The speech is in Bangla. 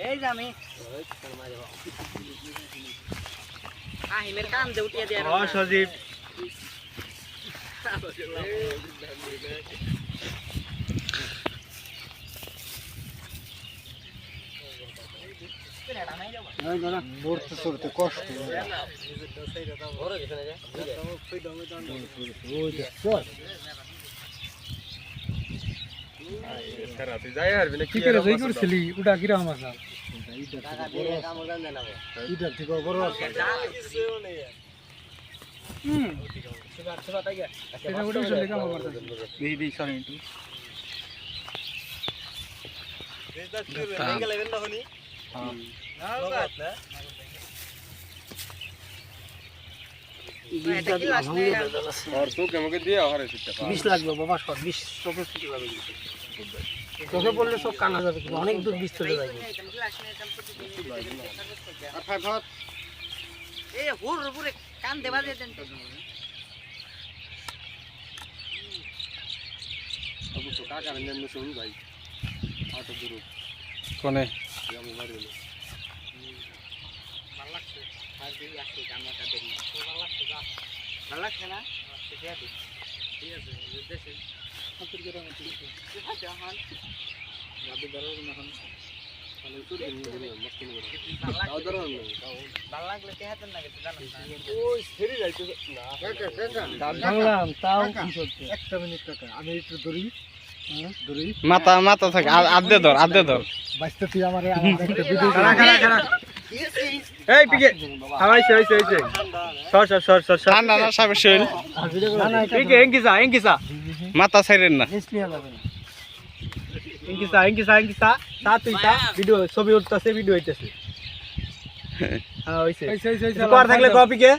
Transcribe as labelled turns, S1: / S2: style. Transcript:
S1: এই যে আমি আহিমের কান দে উঠিয়ে দিয়ে
S2: ও সজীব
S3: মরতে চড়তে কষ্ট
S2: যাই হারবি না
S3: কি করে জয় করছিলি ওটা কিরকম আছে এটা ঠিক বড় আছে সেটা ওটা চলে কাম করতে দেই দেই সরি একটু
S2: और तो के मके दिया हरे सिटा
S3: 20 লাগবে বাবা সব 20 চোখে ছুটি যাবে চোখে পড়লে সব কানা যাবে কিন্তু অনেক দূর 20 চলে যাবে
S1: এই হুর পুরে কান দেবা দিয়ে দেন
S2: अब तो का कारण ने सुन भाई ऑटो गुरु
S3: কোনে
S2: हम मार दिले
S1: ভালো লাগছে আর দিই আসছে জামাটা দেন ভালো লাগছে যা ভালো লাগছে না ঠিক আছে ঠিক আছে দেশে কত করে মত ঠিক আছে হন যাবে ধরো না হন তাহলে তো দিন মস্ত করে দাও ধরো না ভালো লাগলে কে হাতেন না কিছু জানো না ওই ফেরি যাইতে না
S3: বাংলাম তাও কি করতে 1 মিনিট টাকা আমি একটু ধরি ধরি
S4: মাথা থাকে আদে ধর
S3: বাইস্তে তুই আমারে একটা ভিডিও
S2: খারা এই পিকে হইছে সর
S4: ঠান্ডা না সাবে শৈল
S2: পিকে এঙ্কিসা
S4: মাথা ছাইরেন না
S3: নিয়ে যাবে না
S2: এঙ্কিসা তা ভিডিও ছবি উঠতাছে ভিডিও হইতাছে হ্যাঁ হইছে
S3: হইছে
S2: কর থাকলে কপিকে